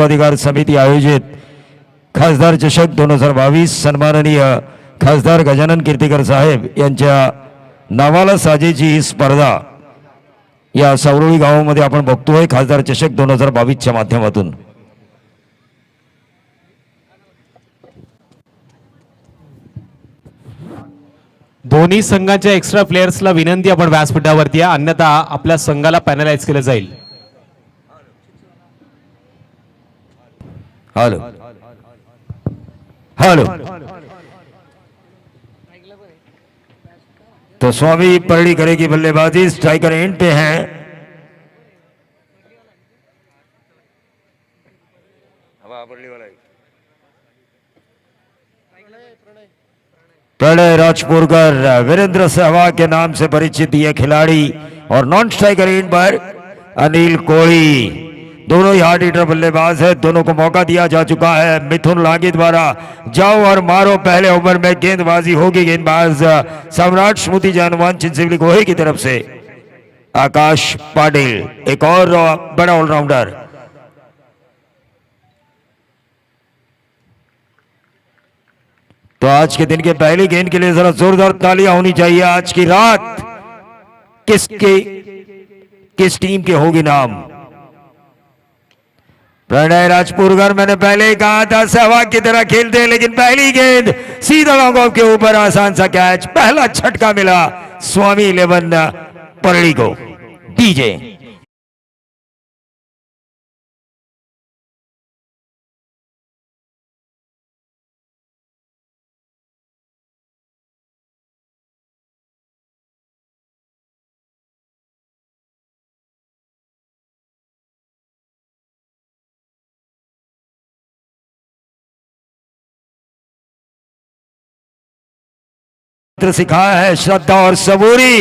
अधिकार समिती आयोजित खासदार चषक 2022 सन्माननीय खासदार गजानन कीर्तिकर साहेब यांच्या नावाला साजेची ही स्पर्धा या सावरोळी गावामध्ये आपण बघतोय खासदार चषक 2022 च्या माध्यमातून। दोन्ही संघांच्या एक्स्ट्रा प्लेयर्सला विनंती आपण व्यासपीठावरती आहे, अन्यथा आपल्या संघाला पॅनलाइज केलं जाईल। हेलो हेलो तो स्वामी परड़ी करेगी बल्लेबाजी, स्ट्राइकर एंड पे हैं। प्रणय राजपुरकर वीरेंद्र सहवाग के नाम से परिचित यह खिलाड़ी और नॉन स्ट्राइकर एंड पर अनिल कोहली, दोनों ही हार्ड हिटर बल्लेबाज है। दोनों को मौका दिया जा चुका है मिथुन लांगी द्वारा, जाओ और मारो। पहले ओवर में गेंदबाजी होगी, गेंदबाज सम्राट स्मृति जानवान चिंचिवली गोहे की तरफ से आकाश पाटिल, एक और बड़ा ऑलराउंडर। तो आज के दिन के पहली गेंद के लिए जरा जोरदार तालियां होनी चाहिए। आज की रात किस टीम के होगी नाम? प्रणय राजपुरकर, मैंने पहले ही कहा था सहवाग की तरह खेलते हैं, लेकिन पहली गेंद सीधा लॉन्ग ऑफ के ऊपर आसान सा कैच, पहला झटका मिला स्वामी 11 परली को। डीजे सिखाया है श्रद्धा और सबूरी।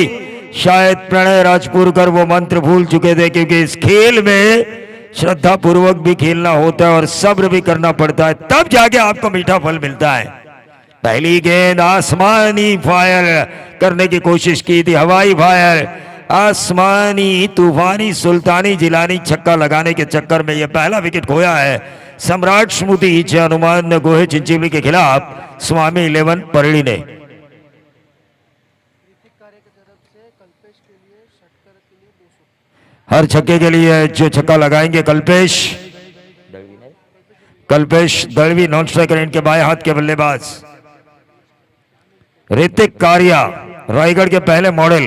शायद प्रणय राजपुरकर वो मंत्र भूल चुके थे, क्योंकि इस खेल में श्रद्धा पूर्वक भी खेलना होता है और सब्र भी करना पड़ता है, तब जाके आपको मीठा फल मिलता है। पहली गेंद आसमानी फायर करने की कोशिश की थी, हवाई फायर, आसमानी तूफानी सुल्तानी जिलानी छक्का लगाने के चक्कर में यह पहला विकेट खोया है सम्राट स्मृति हनुमान गोहे चिंचिवली के खिलाफ स्वामी 11 परली ने। हर छक्के के लिए जो छक्का लगाएंगे Kalpesh Dalvi non striker end के बाएं हाथ के बल्लेबाज। ऋतिक कारिया रायगढ़ के पहले मॉडल,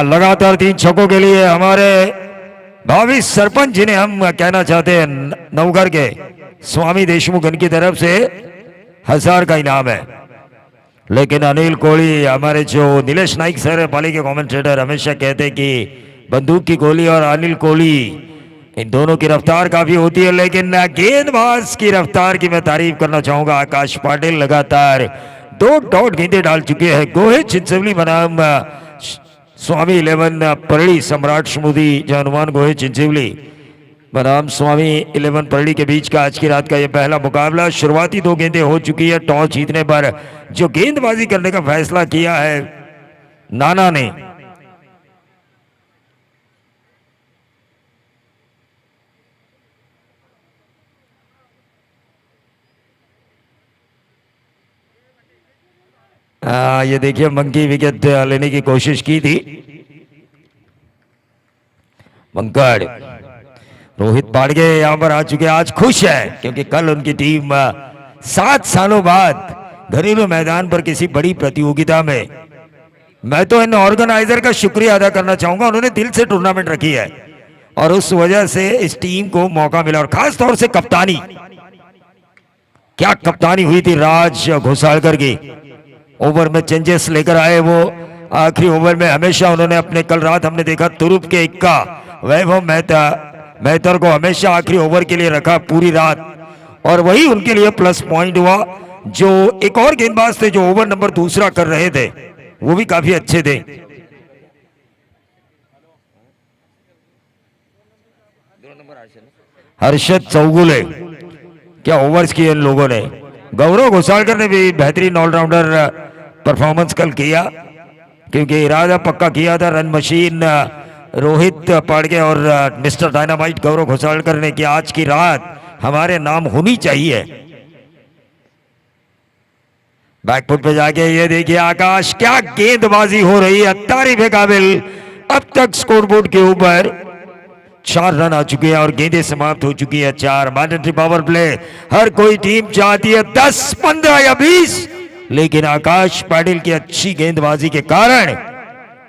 लगातार 3 छक्कों के लिए हमारे भावी सरपंच जिन्हें हम कहना चाहते हैं नवगढ़ के स्वामी देशमुख, इनकी तरफ से 1000 का इनाम है। लेकिन अनिल कोहली, हमारे जो नीलेश नाइक सर है पाली के कमेंटेटर, हमेशा कहते हैं कि बंदूक की गोली और अनिल कोहली, इन दोनों की रफ्तार काफी होती है, लेकिन गेंदबाज की रफ्तार की मैं तारीफ करना चाहूंगा। आकाश पाटिल लगातार 2 डॉट गेंदें डाल चुके हैं। गोहे चिंचिवली बनाम स्वामी 11 परली, सम्राट स्मृति हनुमान गोहे चिंचिवली बनाम स्वामी 11 परली के बीच का आज की रात का यह पहला मुकाबला। शुरुआती 2 गेंदें हो चुकी है। टॉस जीतने पर जो गेंदबाजी करने का फैसला किया है नाना ने, ये देखिए मंकी विकेट लेने की कोशिश की थी। मंकड़ रोहित पाड़गे यहां पर आ चुके, आज खुश है क्योंकि कल उनकी टीम 7 सालों बाद घरेलू मैदान पर किसी बड़ी प्रतियोगिता में, मैं तो इन ऑर्गेनाइजर का शुक्रिया अदा करना चाहूंगा, उन्होंने दिल से टूर्नामेंट रखी है और उस वजह से इस टीम को मौका मिला। और खास तौर से कप्तानी, क्या कप्तानी हुई थी राज घोसालकर की। ओवर में चेंजेस लेकर आए वो, आखिरी ओवर में हमेशा उन्होंने अपने, कल रात हमने देखा तुरुप के इक्का वैभव मेहतर को हमेशा आखिरी ओवर के लिए रखा पूरी रात, और वही उनके लिए प्लस पॉइंट हुआ। जो एक और गेंदबाज थे जो ओवर नंबर 2 कर रहे थे, वो भी काफी अच्छे थे। हर्षद चौगुले, क्या ओवर्स किए इन लोगों ने। गौरव घोसालकर ने भी बेहतरीन ऑलराउंडर परफॉर्मेंस कल किया, क्योंकि इरादा पक्का किया था। रन मशीन रोहित पाड़गे और मिस्टर डायनामाइट गौरव घोसालकर ने कि आज की रात हमारे नाम होनी चाहिए। बैकफुट पे जाके ये देखिए आकाश, क्या गेंदबाजी हो रही है, तारीफ है काबिल। अब तक स्कोरबोर्ड के ऊपर 4 रन आ चुके हैं और गेंदें समाप्त हो चुकी है 4। मैंडेटरी पावर प्ले, हर कोई टीम चाहती है 10, 15 या 20, लेकिन आकाश पाटिल की अच्छी गेंदबाजी के कारण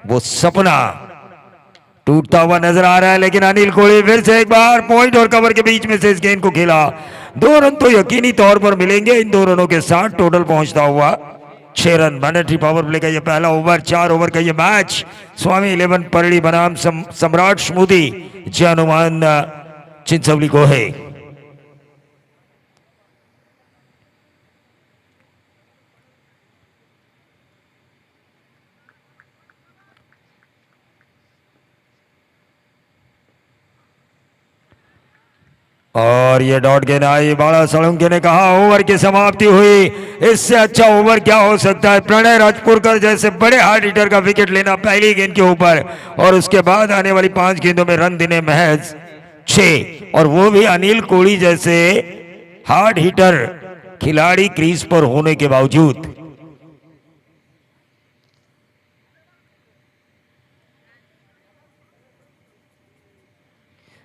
वो सपना टूटता हुआ नजर आ रहा है। लेकिन अनिल कोहली फिर से एक बार पॉइंट और कवर के बीच में से इस गेंद को खेला। 2 रन तो यकीनी तौर पर मिलेंगे। इन 2 रनों के साथ टोटल पहुंचता हुआ 6 रन। मैंडेटरी पावर प्ले का ये पहला ओवर, 4 ओवर का ये मैच स्वामी 11 परली बनाम सम्राट स्मूदी जय हनुमान चिंचवली को है। और ये डॉट गेंद आई, बाला सड़ुंके ने कहा ओवर की समाप्ति हुई, इससे अच्छा ओवर क्या हो सकता है। प्रणय राजपुरकर जैसे बड़े हार्ड हिटर का विकेट लेना पहली गेंद के ऊपर, और उसके बाद आने वाली 5 गेंदों में रन देने महज 6, और वो भी अनिल कोहली जैसे हार्ड हिटर खिलाड़ी क्रीज पर होने के बावजूद।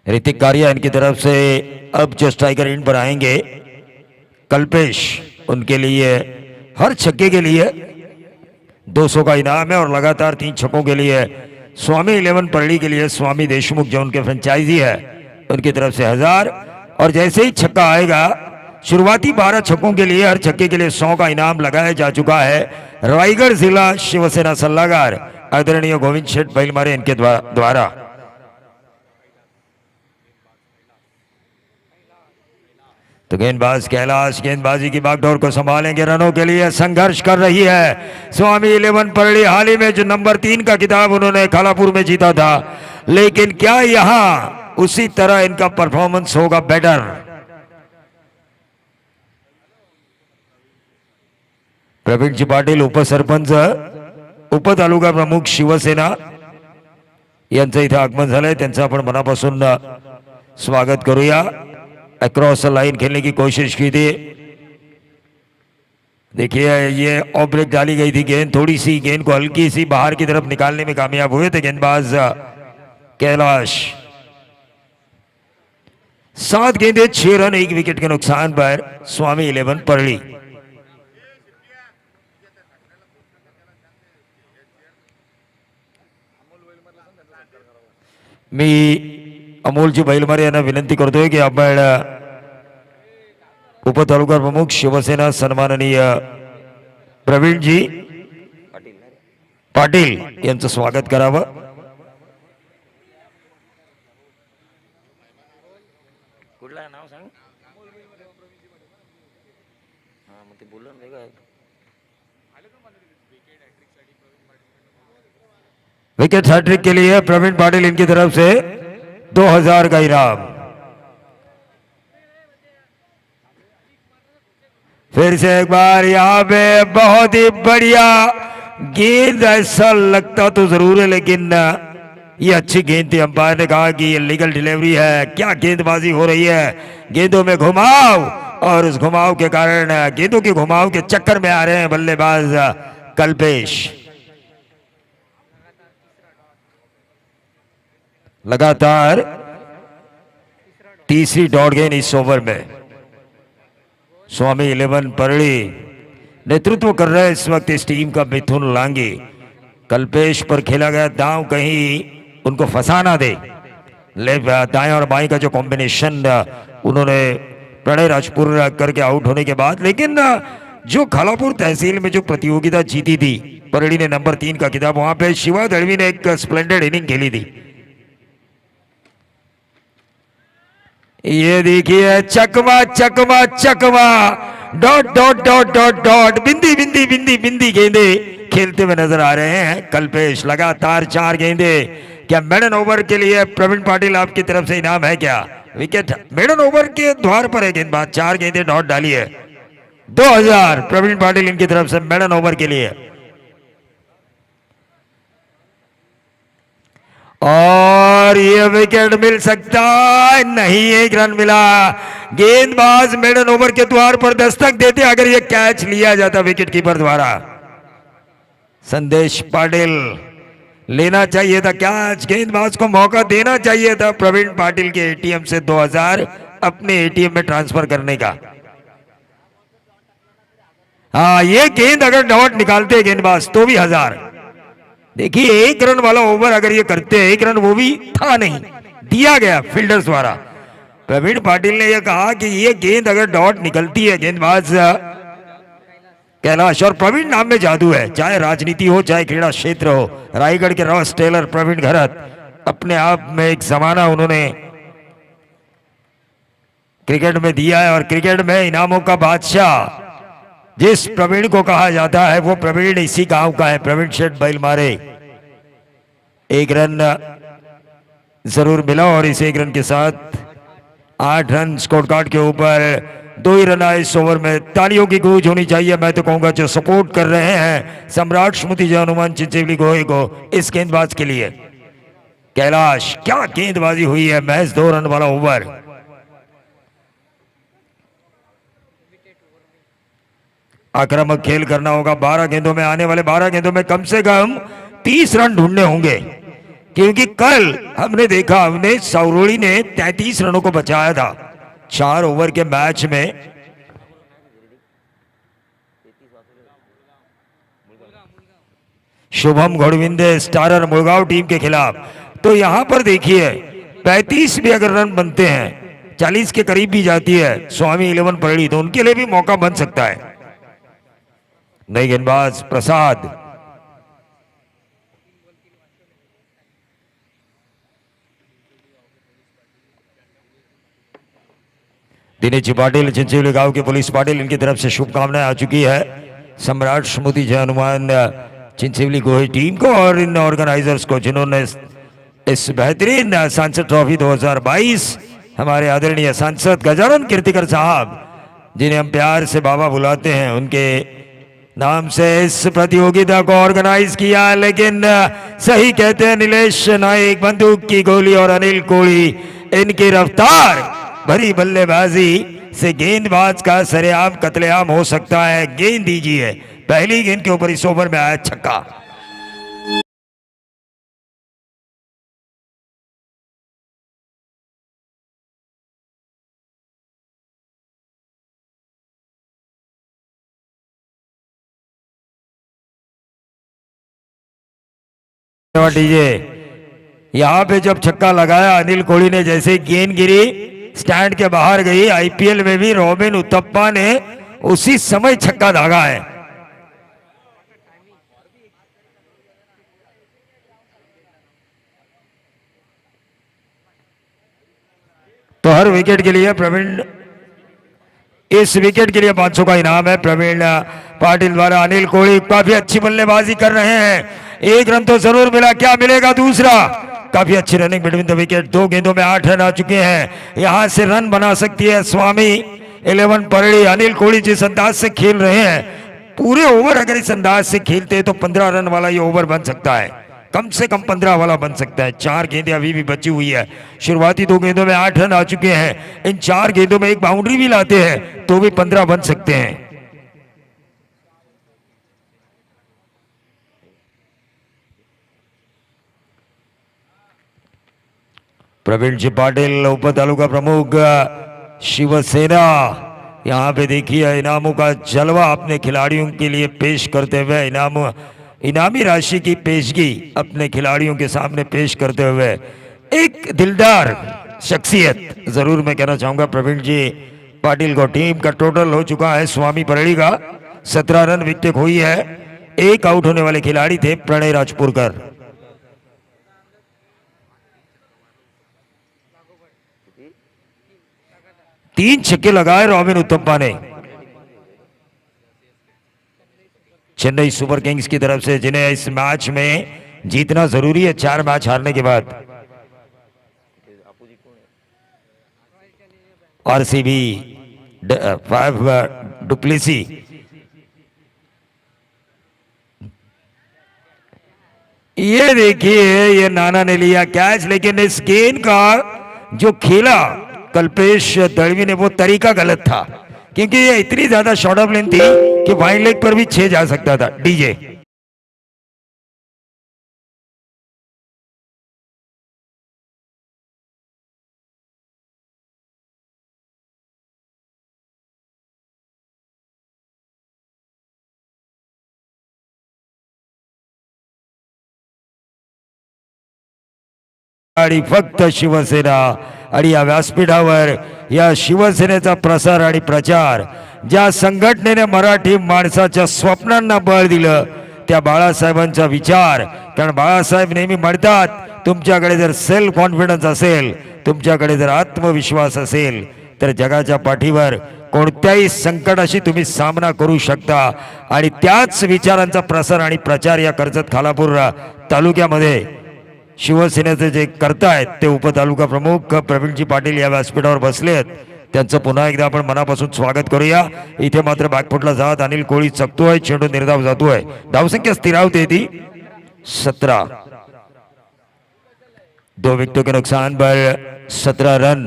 ऋतिक कारिया इनकी तरफ से अब जो स्ट्राइकर इन पर आएंगे, कल्पेश, उनके लिए हर छक्के के लिए 200 का इनाम है, और लगातार 3 छक्कों के लिए स्वामी 11 परली के लिए स्वामी देशमुख जो उनके फ्रेंचाइजी है उनकी तरफ से 1000, और जैसे ही छक्का आएगा शुरुआती 12 छक्कों के लिए हर छक्के के लिए 100 का इनाम लगाया जा चुका है। रायगढ़ जिला शिवसेना सल्लागार आदरणीय गोविंद शेठ बैलमारे इनके द्वारा। तो गेंदबाज कैलाश गेंदबाजी की बागडोर को संभालेंगे, रनों के लिए संघर्ष कर रही है स्वामी 11 परली। हाल ही में जो नंबर 3 का खिताब उन्होंने खालापुर में जीता था, लेकिन क्या यहां उसी तरह इनका परफॉर्मेंस होगा बेटर। प्रवीण जी पाटील उपसरपंच उपतालुका प्रमुख शिवसेना यांचं इथे आगमन झालंय, त्यांचं आपण मनापासून स्वागत करूया। अक्रॉस लाइन खेलने की कोशिश की थी, देखिए ये ऑफ ब्रेक डाली गई थी गेंद, थोड़ी सी गेंद को हल्की सी बाहर की तरफ निकालने में कामयाब हुए थे गेंदबाज कैलाश। 7 गेंदें 6 रन 1 विकेट के नुकसान पर स्वामी 11 परली। मी अमोलजी बैलमारे यांना विनंती करतोय की आपण उपतालुका प्रमुख शिवसेना सन्माननीय प्रवीणजी पाटील यांचं स्वागत करावं। कुठलं नाव सांग? मग ते बोललो ना वेगळं। विकेट हैट्रिक के लिए प्रवीण पाटिल इनकी तरफ से 2000 का इनाम। फिर से एक बार यहाँ पे बहुत ही बढ़िया गेंद, ऐसा लगता तो जरूर है लेकिन ये अच्छी गेंद थी। अंपायर ने कहा कि ये लीगल डिलीवरी है। क्या गेंदबाजी हो रही है, गेंदों में घुमाव, और उस घुमाव के कारण गेंदों के घुमाव के चक्कर में आ रहे हैं बल्लेबाज कल्पेश। लगातार तीसरी डॉट गेंद इस ओवर में। स्वामी 11 परली नेतृत्व कर रहे हैं इस वक्त इस टीम का मिथुन लांगी। कल्पेश पर खेला गया दांव कहीं उनको फंसा ना दे। लेफ्ट दाएं और बाएं का जो कॉम्बिनेशन उन्होंने प्रणय राजपुर करके आउट होने के बाद, लेकिन जो खालापुर तहसील में जो प्रतियोगिता जीती थी परली ने नंबर 3 का खिताब, वहां पे शिवा दड़वी ने एक स्प्लेंडेड इनिंग खेली थी। ये देखिए चकमा चकमा चकमा, dot dot dot dot dot, बिंदी बिंदी बिंदी बिंदी गेंदे खेलते हुए नजर आ रहे हैं कल्पेश। लगातार 4 गेंदे। क्या मेडन ओवर के लिए प्रवीण पाटिल आपकी तरफ से इनाम है क्या? विकेट मेडन ओवर के द्वार पर है गेंदबाज, 4 गेंदे डॉट डाली है। 2000 प्रवीण पाटिल इनकी तरफ से मेडन ओवर के लिए। और ये विकेट मिल सकता है, नहीं, एक रन मिला। गेंदबाज मिडन ओवर के द्वार पर दस्तक देते अगर ये कैच लिया जाता विकेट कीपर द्वारा। संदेश पाटिल लेना चाहिए था कैच, गेंदबाज को मौका देना चाहिए था प्रवीण पाटिल के एटीएम से 2000 अपने एटीएम में ट्रांसफर करने का। हाँ, ये गेंद अगर डॉट निकालते गेंदबाज तो भी 1000। देखिए, एक रन वाला ओवर अगर ये करते, एक रन वो भी था नहीं, दिया गया फील्डर्स द्वारा। प्रवीण पाटिल ने यह कहा कि ये गेंद अगर डॉट निकलती है, गेंदबाज कैलाश, और प्रवीण नाम में जादू है, चाहे राजनीति हो चाहे क्रीड़ा क्षेत्र हो। रायगढ़ के रॉस टेलर प्रवीण घरत अपने आप में एक जमाना उन्होंने क्रिकेट में दिया है, और क्रिकेट में इनामों का बादशाह जिस प्रवीण को कहा जाता है वो प्रवीण इसी गांव का है, प्रवीण शेठ बैल मारे। एक रन जरूर मिला और इस एक रन के साथ 8 रन स्कोर कार्ड के ऊपर 2 ही रन आए इस ओवर में। तालियों की गूंज होनी चाहिए, मैं तो कहूंगा जो सपोर्ट कर रहे हैं सम्राट स्मृति जय हनुमान चिंचोली गोहे को इस गेंदबाज के लिए। कैलाश, क्या गेंदबाजी हुई है, महज 2 रन वाला ओवर। आक्रामक खेल करना होगा, 12 गेंदों में, आने वाले 12 गेंदों में कम से कम 30 रन ढूंढने होंगे, क्योंकि कल हमने देखा, हमने सौरोड़ी ने 33 रनों को बचाया था 4 ओवर के मैच में। शुभम घोड़विंदे स्टारर मुड़गांव टीम के खिलाफ। तो यहां पर देखिए 35 भी अगर रन बनते हैं, 40 के करीब भी जाती है स्वामी 11 परड़ी, तो उनके लिए भी मौका बन सकता है। नई गेंदबाज प्रसाद, दिनेश पाटिल चिंचोली गांव के पुलिस पाटिल, इनकी तरफ से शुभकामनाएं आ चुकी है सम्राट स्मृति जय हनुमान चिंचोली गोहे टीम को और इन ऑर्गेनाइजर्स को, जिन्होंने इस बेहतरीन सांसद ट्रॉफी 2022 हमारे आदरणीय सांसद गजानन कीर्तिकर साहब, जिन्हें हम प्यार से बाबा बुलाते हैं, उनके नाम से इस प्रतियोगिता को ऑर्गेनाइज किया। लेकिन सही कहते हैं नीलेश नाइक, बंदूक की गोली और अनिल कोहली, इनकी रफ्तार भरी बल्लेबाजी से गेंदबाज का सरेआम कत्लेआम हो सकता है। गेंद दीजिए, पहली गेंद के ऊपर इस ओवर में आया छक्का। दीजिए, यहां पे जब छक्का लगाया अनिल कोहली ने, जैसे गेंद गिरी स्टैंड के बाहर गई, आईपीएल में भी रॉबिन उतप्पा ने उसी समय छक्का दागा है। तो हर विकेट के लिए प्रवीण, इस विकेट के लिए 500 का इनाम है प्रवीण पाटिल द्वारा। अनिल कोहली काफी अच्छी बल्लेबाजी कर रहे हैं, एक रन तो जरूर मिला, क्या मिलेगा दूसरा? काफी अच्छी रनिंग बिटवीन द विकेट, 2 गेंदों में 8 रन आ चुके हैं। यहां से रन बना सकती है स्वामी 11 परड़ी। अनिल कोहली जिस अंदाज से खेल रहे हैं, पूरे ओवर अगर इस अंदाज से खेलते हैं तो 15 रन वाला ये ओवर बन सकता है, कम से कम 15 वाला बन सकता है। 4 गेंदें अभी भी बची हुई है, शुरुआती 2 गेंदों में 8 रन आ चुके हैं। इन 4 गेंदों में एक बाउंड्री भी लाते हैं तो भी 15 बन सकते हैं। प्रवीण जी पाटिल उप तालुका प्रमुख शिवसेना, यहाँ पे देखिए इनामों का जलवा अपने खिलाड़ियों के लिए पेश करते हुए, इनामी राशि की पेशगी अपने खिलाड़ियों के सामने पेश करते हुए एक दिलदार शख्सियत जरूर मैं कहना चाहूंगा प्रवीण जी पाटिल को। टीम का टोटल हो चुका है स्वामी परड़ी का 17 रन, विकेट हुई है, 1 आउट होने वाले खिलाड़ी थे प्रणय राजपुरकर। तीन छक्के लगाए रॉबिन उतप्पा ने चेन्नई सुपर किंग्स की तरफ से, जिन्हें इस मैच में जीतना जरूरी है 4 मैच हारने के बाद। आरसीबी 5 डुप्लेसी, ये देखिए, ये नाना ने लिया कैच, लेकिन इस गेंद का जो खेला कल्पेश दळवी ने वो तरीका गलत था, क्योंकि ये इतनी ज्यादा शॉर्ट ऑफ लेंथ थी कि वाइड लेग पर भी 6 जा सकता था। डीजे आणि फक्त शिवसेना आणि या व्यासपीठावर या शिवसेनेचा प्रसार आणि प्रचार, ज्या संघटनेने मराठी माणसाच्या स्वप्नांना बळ दिलं त्या बाळासाहेबांचा विचार. कारण बाळासाहेब नेहमी म्हणतात, तुमच्याकडे जर सेल्फ कॉन्फिडन्स असेल, तुमच्याकडे जर आत्मविश्वास असेल, तर जगाच्या पाठीवर कोणत्याही संकटाशी तुम्ही सामना करू शकता. आणि त्याच विचारांचा प्रसार आणि प्रचार या कर्जत खालापूर तालुक्यामध्ये शिवसेनेचे जे करतायत ते उपतालुका प्रमुख प्रवीणजी पाटील या व्यासपीठावर बसले आहेत. त्यांचं पुन्हा एकदा आपण मनापासून स्वागत करूया. इथे मात्र बॅकफुटला जात अनिल कोळी चकतोय, चेंडू निर्धाव जातोय. धावसंख्या स्थिरावते ती 17. 2 विकेटों के नुकसान पर 17 रन.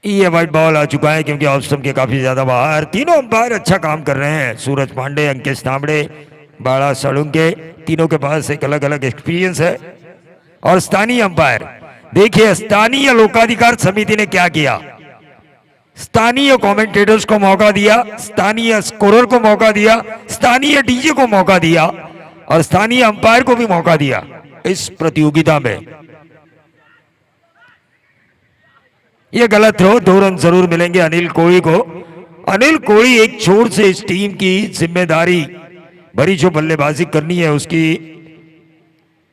ये वाइट बॉल आ चुका है क्योंकि ऑफ स्टंप के काफी ज्यादा बाहर. तीनों अंपायर अच्छा काम कर रहे हैं. सूरज पांडे, अंकेश तांबड़े, बाड़ा साळुंके, तीनों के पास एक अलग अलग एक्सपीरियंस है. और स्थानीय अंपायर देखिए, स्थानीय लोकाधिकार समिति ने क्या किया, स्थानीय कमेंटेटर्स को मौका दिया, स्थानीय स्कोरर को मौका दिया, स्थानीय डीजे को मौका दिया और स्थानीय अंपायर को भी मौका दिया इस प्रतियोगिता में. यह गलत थ्रो, 2 रन जरूर मिलेंगे अनिल कोहली को. अनिल कोहली एक छोर से इस टीम की जिम्मेदारी भरी जो बल्लेबाजी करनी है उसकी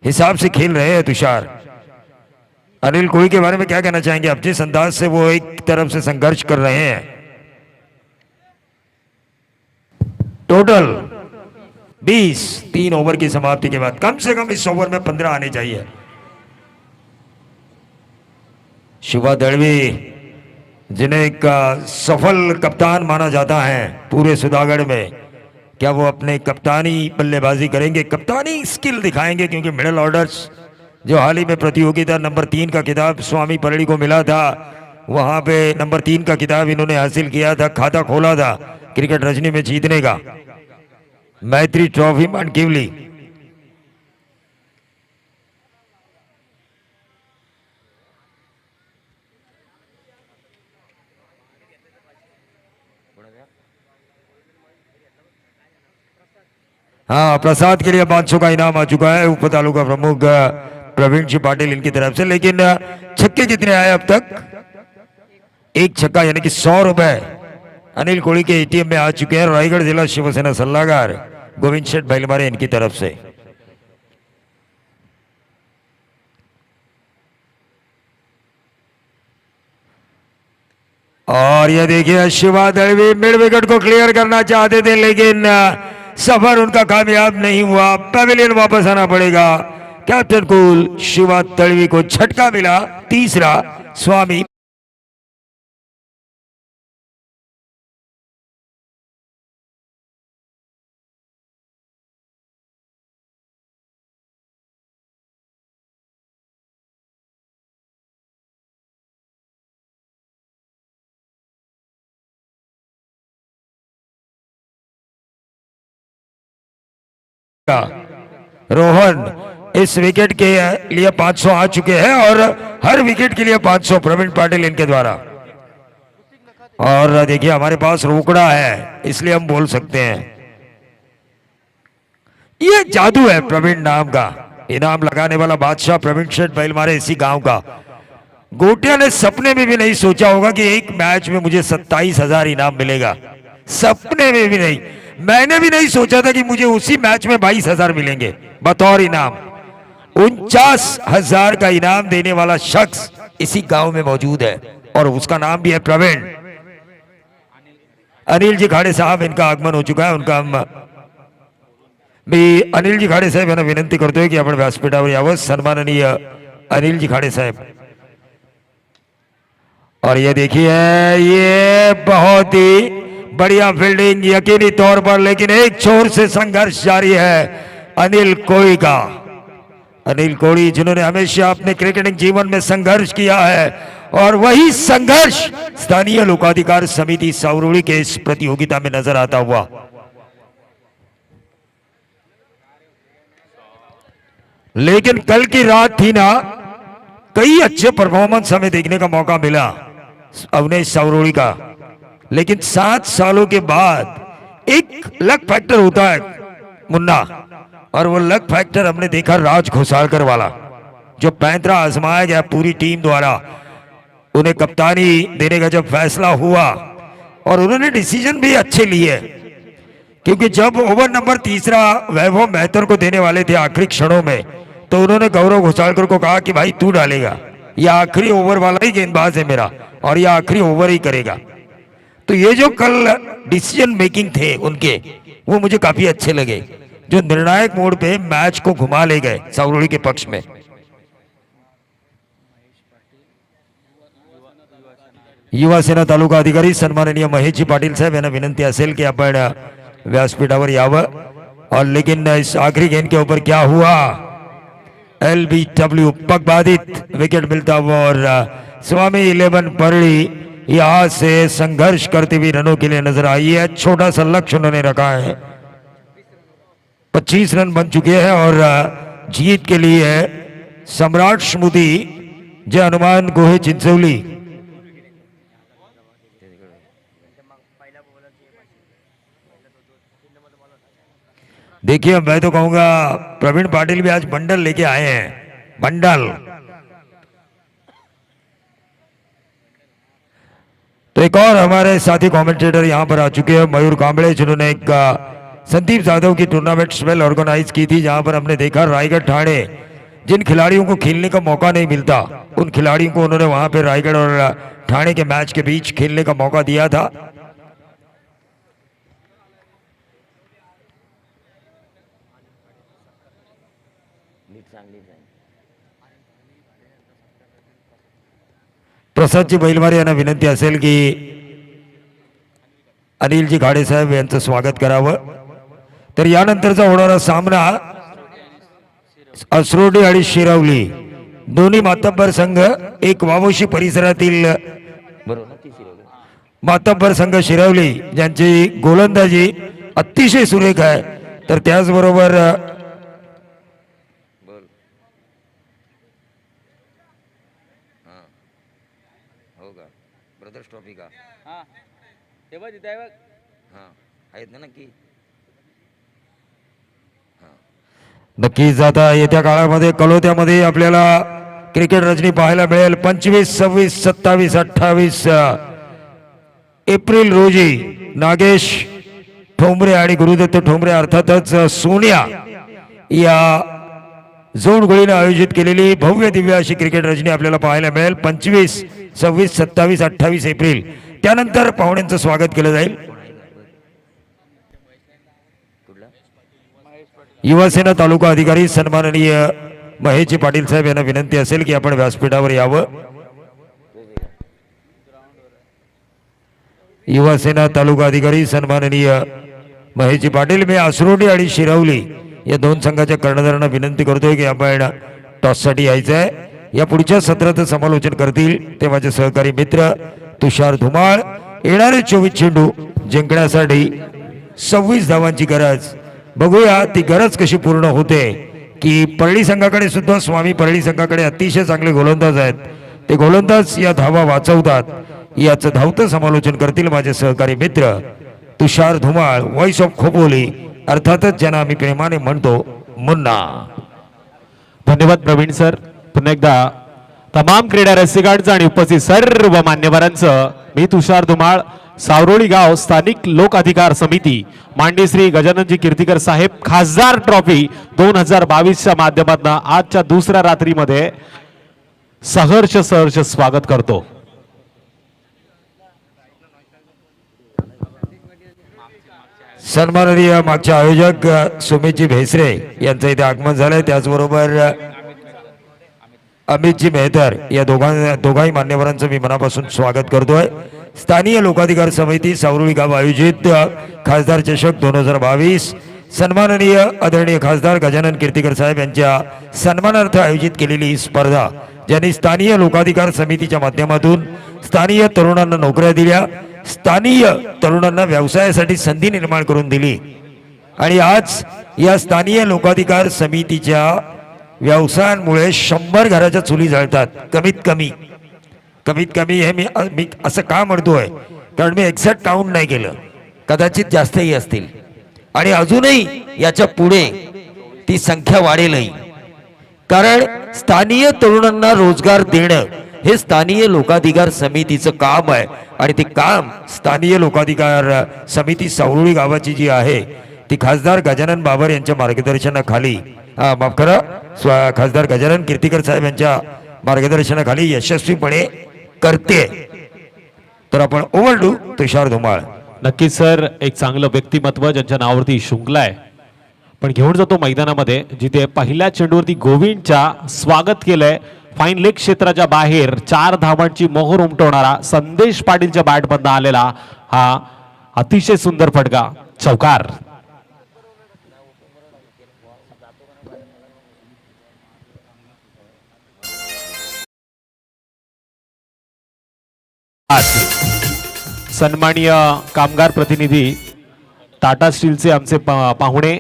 हिसाब से खेल रहे हैं तुषार. अनिल कोहली के बारे में क्या कहना चाहेंगे? अपने अंदाज से वो एक तरफ से संघर्ष कर रहे हैं. टोटल 20, 3 ओवर की समाप्ति के बाद कम से कम इस ओवर में 15 आने चाहिए. शिवा दळवी, जिन्हें एक सफल कप्तान माना जाता है पूरे सुधागढ़ में, क्या वो अपने कप्तानी बल्लेबाजी करेंगे, कप्तानी स्किल दिखाएंगे? क्योंकि मिडिल ऑर्डर्स जो हाल ही में प्रतियोगिता नंबर 3 का खिताब स्वामी परड़ी को मिला था, वहां पे नंबर 3 का खिताब इन्होंने हासिल किया था, खाता खोला था क्रिकेट रजनी में जीतने का. मैत्री ट्रॉफी मानकिवली. हाँ, प्रसाद के लिए 500 का इनाम आ चुका है उप तालुका प्रमुख प्रवीण जी पाटिल इनकी तरफ से. लेकिन छक्के कितने आए अब तक? 1 छक्का, यानी कि 100 रुपए अनिल कोहली के एटीएम में आ चुके हैं. रायगढ़ जिला शिवसेना सल्लागार गोविंद शेठ भैलमारे इनकी तरफ से. और ये देखिए, शिवा दळवी मिड विकेट को क्लियर करना चाहते थे, लेकिन सफर उनका कामयाब नहीं हुआ. पवेलियन वापस आना पड़ेगा. कैप्टन कूल शिवा दळवी को झटका मिला, तीसरा. स्वामी रोहन इस विकेट के लिए 500 आ चुके हैं और हर विकेट के लिए 500 प्रवीण पाटिल इनके द्वारा. और देखिए, हमारे पास रोकड़ा है इसलिए हम बोल सकते हैं. ये जादू है प्रवीण नाम का. इनाम लगाने वाला बादशाह प्रवीण शेठ भैलमारे इसी गांव का. गोटिया ने सपने में भी नहीं सोचा होगा कि एक मैच में मुझे 27,000 इनाम मिलेगा. सपने में भी नहीं. मैंने भी नहीं सोचा था कि मुझे उसी मैच में 22,000 मिलेंगे बतौर इनाम. 49,000 का इनाम देने वाला शख्स इसी गांव में मौजूद है और उसका नाम भी है प्रवीण. अनिल जी खाड़े साहब, इनका आगमन हो चुका है. उनका हम मी अनिल जी खाड़े साहेब यांना विनंती करतोय की आपण व्यासपीठावर यावं. सन्माननीय अनिल जी खाड़े साहेब. और ये देखिए, ये बहुत ही बढ़िया फील्डिंग यकीनी तौर पर, लेकिन एक छोर से संघर्ष जारी है. अनिल कोहली का। अनिल कोहली जिन्होंने हमेशा अपने क्रिकेटिंग जीवन में संघर्ष किया है और वही संघर्ष स्थानीय लोकाधिकार समिति सावरोली के इस प्रतियोगिता में नजर आता हुआ। लेकिन कल की रात थी ना, कई अच्छे परफॉर्मेंस हमें देखने का मौका मिला अवनेश सावरोली का, लेकिन 7 सालों के बाद एक लक फैक्टर होता है मुन्ना, और वो लक फैक्टर हमने देखा राज घोसालकर वाला, जो पैंतरा आजमाया गया पूरी टीम द्वारा। उन्हें कप्तानी देने का जब फैसला हुआ और उन्होंने डिसीजन भी अच्छे लिए, क्योंकि जब ओवर नंबर 3 वैभव मेहतर को देने वाले थे आखिरी क्षणों में, तो उन्होंने गौरव घोसालकर को कहा कि भाई तू डालेगा, यह आखिरी ओवर वाला ही गेंदबाज है मेरा और यह आखिरी ओवर ही करेगा। तो ये जो कल डिसीजन मेकिंग थे उनके, वो मुझे काफी अच्छे लगे, जो निर्णायक मोड़ पे मैच को घुमा ले गए सावरोली के पक्ष में। युवा सेना तालुका अधिकारी सन्माननीय महेशजी पाटील साहेब यांना विनंती असेल की आपण व्यासपीठावर यावं। और लेकिन इस आखिरी गेंद के ऊपर क्या हुआ, LBW पग बाधित विकेट मिलता हुआ और स्वामी 11 परली यहां से संघर्ष करती हुई रनों के लिए नजर आई है। छोटा सा लक्ष्य उन्होंने रखा है, 25 रन बन चुके हैं और जीत के लिए सम्राट स्मृति जय हनुमान गोहे चिंचोली। देखिए मैं तो कहूंगा प्रवीण पाटिल भी आज बंडल लेके आए हैं, बंडल। तो एक और हमारे साथी कमेंटेटर यहां पर आ चुके हैं, मयूर कांबळे, जिन्होंने एक संदीप जाधव की टूर्नामेंट स्पेल ऑर्गेनाइज की थी, जहां पर हमने देखा रायगढ़ ठाणे जिन खिलाड़ियों को खेलने का मौका नहीं मिलता, उन खिलाड़ियों को उन्होंने वहां पर रायगढ़ और ठाणे के मैच के बीच खेलने का मौका दिया था। प्रसादजी बैलवारे यांना विनंती असेल की अनिलजी घाडे साहेब यांचं स्वागत करावं। तर यानंतरचा होणारा सामना असरोडी आणि शिरवली दोन्ही मातब्बर संघ, एक वावोशी परिसरातील मातब्बर संघ शिरवली ज्यांची गोलंदाजी अतिशय सुरेख आहे, तर त्याचबरोबर ब्रदर्स ट्रॉफी का हां हे बघ तिथे आहे बघ हां आहेत ना नक्की नक्कीच आता येत्या काळामध्ये कलोत्यामध्ये आपल्याला क्रिकेट रजनी पाहायला मिळेल। 25, 26, 27, 28 एप्रिल रोजी नागेश ठोंबरे आणि गुरुदत्त ठोंबरे अर्थातच सोनिया या जोडगोळीने आयोजित केलेली भव्य दिव्य अशी क्रिकेट रजनी आपल्याला पाहायला मिळेल 25, 26, 27, 28 एप्रिल। त्यानंतर पाहुण्यांचं स्वागत केलं जाईल। युवासेना तालुका अधिकारी सन्माननीय महेशजी पाटील साहेब यांना विनंती असेल की आपण व्यासपीठावर यावं। युवासेना तालुका अधिकारी सन्माननीय महेशजी पाटील, मी असरोडी आणि शिरवली या दोन संघाच्या कर्णधारांना विनंती करतोय की आपण टॉससाठी यायचं आहे। या पुढच्या सत्राचं समालोचन करतील ते माझे सहकारी मित्र तुषार धुमाळ। येणारे 24 चेंडू जिंकण्यासाठी 26 धावांची गरज, बघूया ती गरज कशी पूर्ण होते। की परळी संघाकडे सुद्धा स्वामी परळी संघाकडे अतिशय चांगले गोलंदाज आहेत, ते गोलंदाज या धावा वाचवतात, याचं धावतं समालोचन करतील माझे सहकारी मित्र तुषार धुमाळ, व्हॉइस ऑफ खोपोली, अर्थातच ज्यांना आम्ही प्रेमाने म्हणतो मुन्ना। धन्यवाद प्रवीण सर। पुन्हा एकदा तमाम क्रीडा रसिकांचं आणि उपस्थित सर्व मान्यवरांचं मी तुषार धुमाळ, सावरोळी गाव स्थानिक लोक अधिकार समिती, मांडी श्री गजाननजी कीर्तिकर साहेब खासदार ट्रॉफी 2022च्या माध्यमातून आजच्या दुसऱ्या रात्रीमध्ये सहर्ष स्वागत करतो। सन्माननीय मागचे आयोजक सुमितजी भेसरे यांचं इथे आगमन झालंय, त्याचबरोबर अमितजी मेहतर या दोघाही मान्यवरांचं मी मनापासून स्वागत करतोय। स्थानीय लोकाधिकार समिती सावरोळी गाव आयोजित खासदार चषक 2022 सन्माननीय आदरणीय खासदार गजानन कीर्तीकर साहेब यांच्या सन्मानार्थ आयोजित केलेली ही स्पर्धा, ज्यांनी स्थानीय लोकाधिकार समितीच्या माध्यमातून स्थानीय तरुणांना नोकऱ्या दिल्या, स्थानीय तरुणांना व्यवसायासाठी संधी निर्माण करून दिली आणि आज या स्थानीय लोकाधिकार समितीच्या व्यवसायांमुळे 100 घराच्या चुली जळतात कमीत कमी हे मी असं का म्हणतोय, कारण मी एक्झॅक्ट काउंट नाही केलं, कदाचित जास्तही असतील आणि अजूनही याच्या पुढे ती संख्या वाढेलही, कारण स्थानीय तरुणांना रोजगार देणं हे स्थानीय लोकाधिकार समितीचं काम आहे आणि ते काम स्थानीय लोकाधिकार समिती सावरुळी गावाची जी आहे ती खासदार गजानन बाबर यांच्या मार्गदर्शनाखाली माफ करा खासदार गजानन कीर्तीकर साहेब यांच्या मार्गदर्शनाखाली यशस्वीपणे करते. तर आपण ओव्हरडू तुषार धुमाळ. नक्कीच सर, एक चांगलं व्यक्तिमत्व ज्यांच्या नावावरती शुंकलाय पण घेऊन जातो मैदानामध्ये, जिथे पहिल्या चेंडूवरती गोविंदच्या स्वागत केलंय. फाईन लेग क्षेत्राच्या बाहेर 4 धावांची मोहर उमटवणारा संदेश पाटीलच्या बॅटमधून आलेला हा अतिशय सुंदर फटका चौकार. सन्माननीय कामगार प्रतिनिधी टाटा स्टीलचे आमचे पाहुणे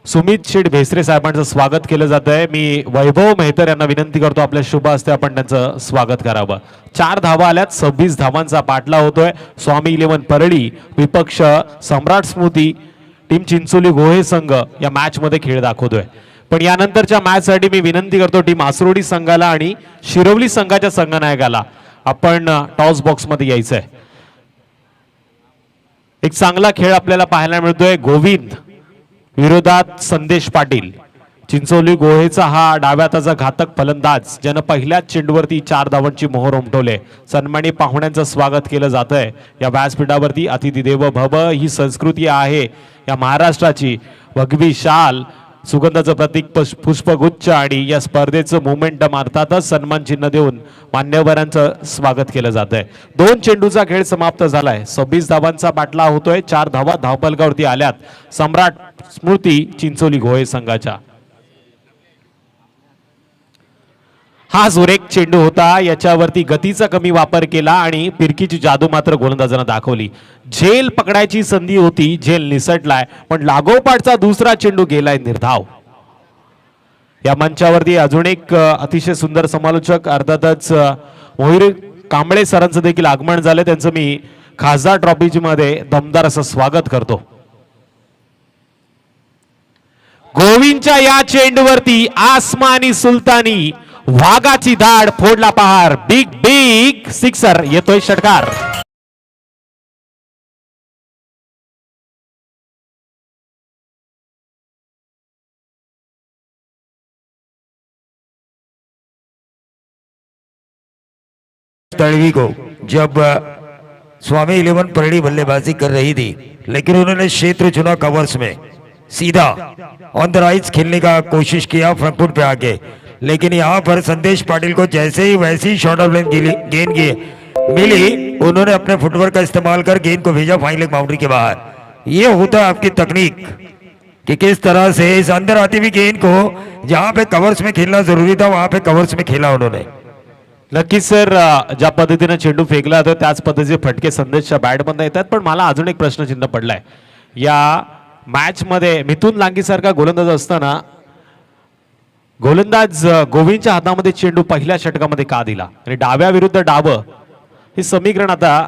सुमित शेठ भेसरे साहेबांचं स्वागत केलं जात आहे. मी वैभव मेहतर यांना विनंती करतो आपल्या शुभ हस्ते आपण त्यांचं स्वागत करावं. 4 धावा आल्यात, 26 धावांचा पाठला होतोय. स्वामी 11 परळी विपक्ष सम्राट स्मृती टीम चिंचोली गोहे संघ या मॅच मध्ये खेळ दाखवतोय. पण यानंतरच्या मॅच साठी मी विनंती करतो टीम आसरोडी संघाला आणि शिरवली संघाच्या संघनायकाला आपण टॉस बॉक्स मध्ये यायचंय. एक चांगला खेळ आपल्याला पाहायला मिळतोय. गोविंद विरोधात संदेश पाटील. चिंचोली गोहेचा हा डाव्या हाताचा घातक फलंदाज ज्यानं पहिल्याच चेंडूवरती 4 धावांची मोहर उमटवले. सन्मानी पाहुण्यांचं स्वागत केलं जात आहे या व्यासपीठावरती. अतिथी देवो भव ही संस्कृती आहे या महाराष्ट्राची. भगवी शाल, सुगंधाचं प्रतीक पुष्पगुच्छ आणि या स्पर्धेचं मोमेंटम अर्थातच सन्मान चिन्ह देऊन मान्यवरांचं स्वागत केलं जात आहे. 2 चेंडूचा खेळ समाप्त झालाय. 26 धावांचा बाटला होतोय. 4 धावा धावफलकावरती आल्यात सम्राट स्मृती चिंचोली गोहे संघाच्या. हा सुरेख चेंडू होता, याच्यावरती गतीचा कमी वापर केला आणि फिरकीची जादू मात्र गोलंदाजांना दाखवली. झेल पकडायची संधी होती, झेल निसटलाय पण लागोपाठचा दुसरा चेंडू गेलाय निर्धाव. या मंचावरती अजून एक अतिशय सुंदर समालोचक अर्थातच मोहिर कांबळे सरांचं देखील आगमन झालं. त्यांचं मी खासदार ट्रॉफी मध्ये दमदार असं स्वागत करतो. गोविंदच्या या चेंडूवरती आसमानी सुलतानी वाघाची धाड फोडला पहार. बिग बिग सिक्सर येतोय षटकार. तड़वी को जब स्वामी 11 परड़ी बल्लेबाजी कर रही थी, लेकिन उन्होंने क्षेत्र चुना कवर्स में, सीधा ऑन द राइज खेलने का कोशिश किया फ्रंट फुट पे आके, लेकिन यहाँ पर संदेश पाटिल को जैसे ही वैसी ही शॉर्ट ऑफ लेंथ गेंद मिली, उन्होंने अपने फुटवर्क का इस्तेमाल कर गेंद को भेजा फाइन लेग बाउंड्री के बाहर. ये होता है आपकी तकनीक कि किस तरह से इस अंदर आती हुई गेंद को जहां पे कवर्स में खेलना जरूरी था वहां पे कवर्स में खेला उन्होंने. नक्कीच सर, ज्या पद्धतीने चेंडू फेकला होता त्याच पद्धतीचे फटके संदेशच्या बॅटमध्ये येतात. पण मला अजून एक प्रश्नचिन्ह पडलाय. या मॅच मध्ये मिथुन लांगी सारखा गोलंदाज असताना गोलंदाज गोविंदच्या हातामध्ये चेंडू पहिल्या षटकामध्ये का दिला आणि डाव्या विरुद्ध डावं हे समीकरण आता